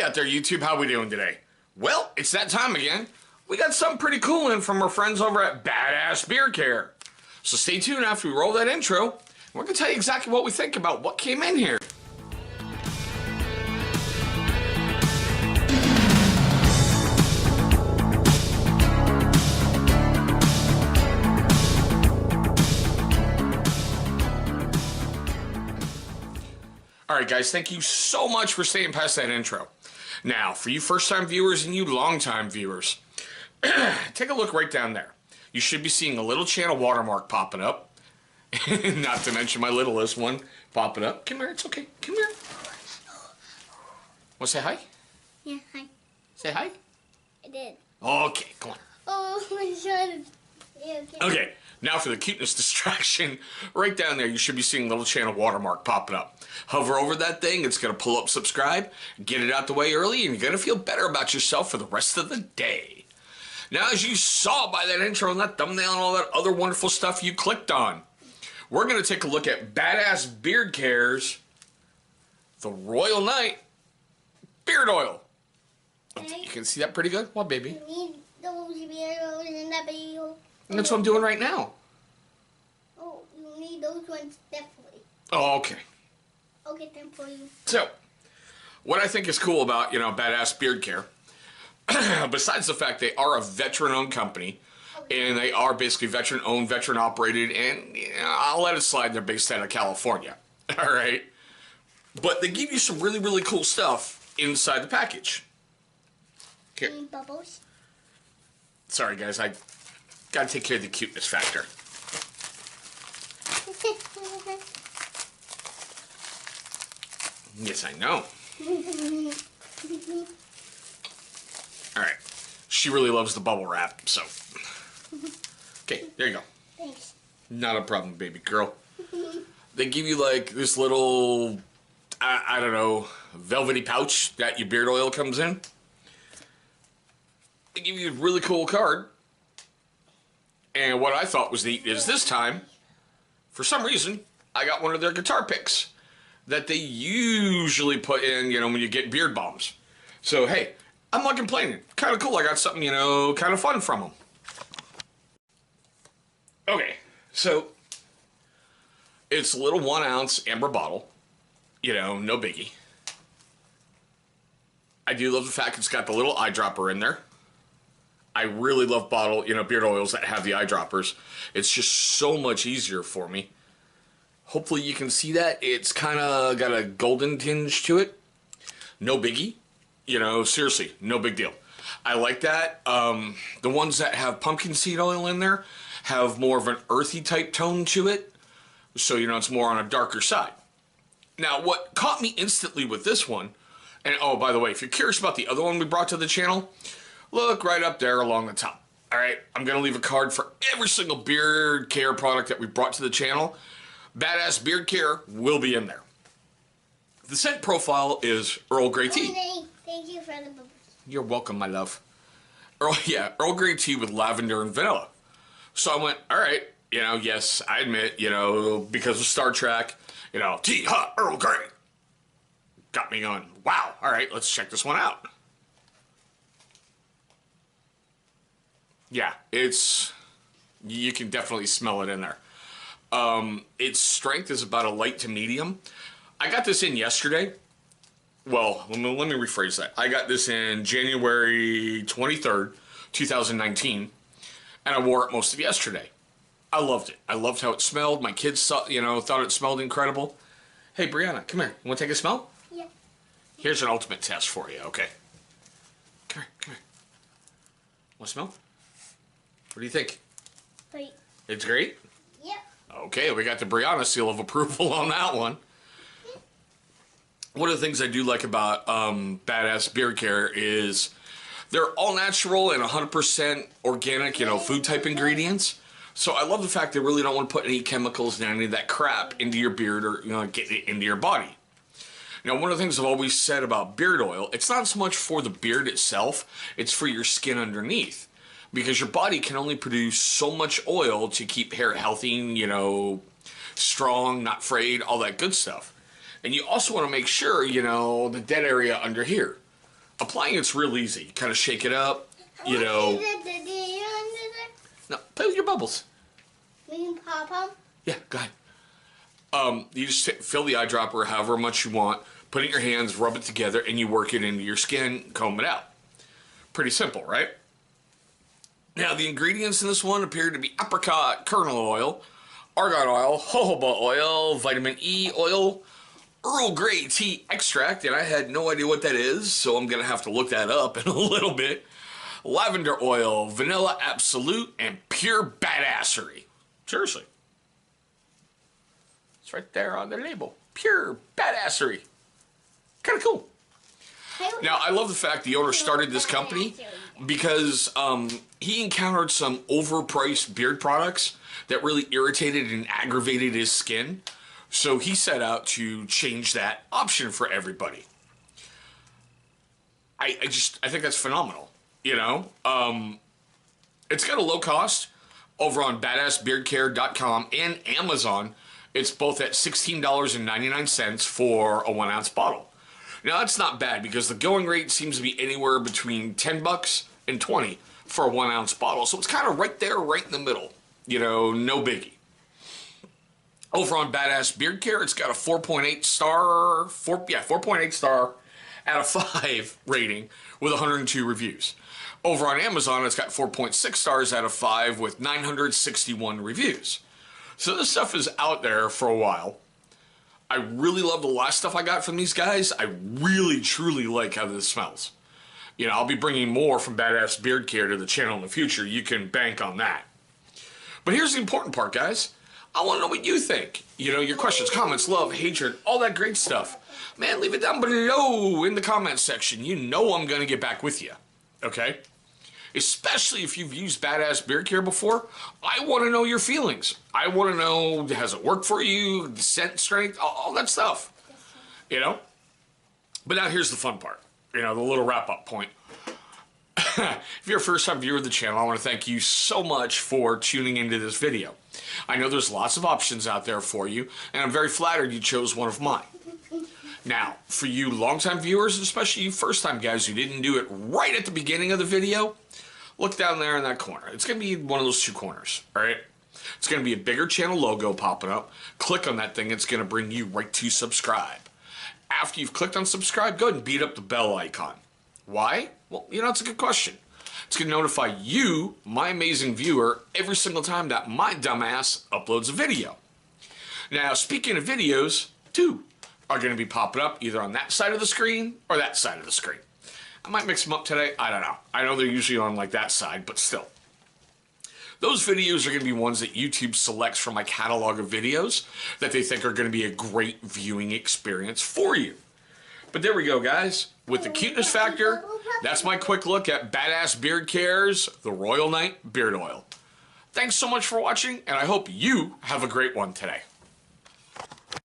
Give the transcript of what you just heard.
out there, YouTube. How we doing today? Well, it's that time again. We got something pretty cool in from our friends over at Badass Beard Care. So stay tuned after we roll that intro. We're going to tell you exactly what we think about what came in here. Alright guys, thank you so much for staying past that intro. Now, for you first-time viewers and you long-time viewers, take a look right down there. You should be seeing a little channel watermark popping up. Not to mention my littlest one popping up. Come here, it's okay. Come here. Want to say hi? Yeah, hi. Say hi? I did. Okay, come on. Oh, my son. Yeah, Okay, now for the cuteness distraction, right down there you should be seeing a little channel watermark popping up. Hover over that thing, it's going to pull up subscribe, get it out the way early, and you're going to feel better about yourself for the rest of the day. Now, as you saw by that intro and that thumbnail and all that other wonderful stuff you clicked on, we're going to take a look at Badass Beard Care's The Royal Knight Beard Oil. You can see that pretty good? What, baby? You need those beard oils in that video. And that's what I'm doing right now. Oh, you need those ones definitely. Oh, okay. I'll get them for you. So, what I think is cool about, Badass Beard Care, besides the fact they are a veteran-owned company, and they are basically veteran-owned, veteran-operated, and I'll let it slide, they're based out of California, all right? But they give you some really, really cool stuff inside the package. Here. Bubbles. Sorry, guys, I gotta take care of the cuteness factor. Yes, I know. Alright. She really loves the bubble wrap, so. Okay, there you go. Thanks. Not a problem, baby girl. They give you like this little, I don't know, velvety pouch that your beard oil comes in. They give you a really cool card. And what I thought was neat is this time, for some reason, I got one of their guitar picks that they usually put in, when you get beard balms. So, hey, I'm not complaining. Kind of cool. I got something, kind of fun from them. Okay, so it's a little 1 ounce amber bottle. No biggie. I do love the fact it's got the little eyedropper in there. I really love beard oils that have the eyedroppers. It's just so much easier for me. Hopefully you can see that. It's kind of got a golden tinge to it. No biggie. Seriously, no big deal. I like that. The ones that have pumpkin seed oil in there have more of an earthy type tone to it. So, it's more on a darker side. Now, what caught me instantly with this one, and oh, by the way, if you're curious about the other one we brought to the channel, look right up there along the top. All right, I'm going to leave a card for every single beard care product that we brought to the channel. Badass Beard Care will be in there. The scent profile is Earl Grey tea. Thank you for the bubbles. You're welcome, my love. Earl Grey tea with lavender and vanilla. So I went, all right, yes, I admit, because of Star Trek, tea, hot, Earl Grey. Got me going, wow, all right, let's check this one out. Yeah, you can definitely smell it in there. Its strength is about a light to medium. I got this in yesterday. Well, let me rephrase that. I got this in January 23rd, 2019, and I wore it most of yesterday. I loved it. I loved how it smelled. My kids thought it smelled incredible. Hey, Brianna, come here. You want to take a smell? Yeah. Here's an ultimate test for you, okay? Come here. Want to smell? What do you think? Great. It's great? Yep. Okay, we got the Brianna seal of approval on that one. One of the things I do like about Badass Beard Care is they're all natural and 100% organic, food type ingredients. So I love the fact they really don't want to put any chemicals and any of that crap into your beard or get it into your body. Now, one of the things I've always said about beard oil, it's not so much for the beard itself, it's for your skin underneath. Because your body can only produce so much oil to keep hair healthy, strong, not frayed, all that good stuff. And you also want to make sure, the dead area under here. applying it's real easy. Kind of shake it up, you know. No, play with your bubbles. We can pop them? Yeah, go ahead. You just fill the eyedropper however much you want, put it in your hands, rub it together, and you work it into your skin, comb it out. Pretty simple, right? Now, the ingredients in this one appear to be apricot kernel oil, argan oil, jojoba oil, vitamin E oil, Earl Grey tea extract, and I had no idea what that is, so I'm going to have to look that up in a little bit, lavender oil, vanilla absolute, and pure badassery. Seriously. It's right there on the label. Pure badassery. Kind of cool. Now, I love the fact the owner started this company because he encountered some overpriced beard products that really irritated and aggravated his skin. So he set out to change that option for everybody. I think that's phenomenal. You know, it's got a low cost over on badassbeardcare.com and Amazon. It's both at $16.99 for a 1 ounce bottle. Now that's not bad because the going rate seems to be anywhere between $10 and $20 for a 1 ounce bottle. So it's kind of right there, right in the middle. You know, no biggie. Over on Badass Beard Care, it's got a 4.8 star, 4.8 star out of 5 rating with 102 reviews. Over on Amazon, it's got 4.6 stars out of 5 with 961 reviews. So this stuff is out there for a while. I really love the last stuff I got from these guys. I really, truly like how this smells. You know, I'll be bringing more from Badass Beard Care to the channel in the future. You can bank on that. But here's the important part, guys. I want to know what you think. You know, your questions, comments, love, hatred, all that great stuff. Man, leave it down below in the comment section. You know I'm going to get back with you. Okay? Especially if you've used Badass Beard Care before. I want to know your feelings. I want to know, has it worked for you? The scent strength, all that stuff. You know? But now here's the fun part. You know, the little wrap-up point. If you're a first-time viewer of the channel, I want to thank you so much for tuning into this video. I know there's lots of options out there for you, and I'm very flattered you chose one of mine. Now, for you longtime viewers, especially you first-time guys who didn't do it right at the beginning of the video, look down there in that corner. It's going to be one of those two corners, all right? It's going to be a bigger channel logo popping up. Click on that thing. It's going to bring you right to subscribe. After you've clicked on subscribe, go ahead and beat up the bell icon. Why? Well, you know, it's a good question. It's going to notify you, my amazing viewer, every single time that my dumbass uploads a video. Now, speaking of videos, two are going to be popping up either on that side of the screen or that side of the screen. I might mix them up today. I don't know. I know they're usually on like that side, but still. Those videos are going to be ones that YouTube selects from my catalog of videos that they think are going to be a great viewing experience for you. But there we go, guys. With the cuteness factor, that's my quick look at Badass Beard Care's The Royal Night Beard Oil. Thanks so much for watching, and I hope you have a great one today.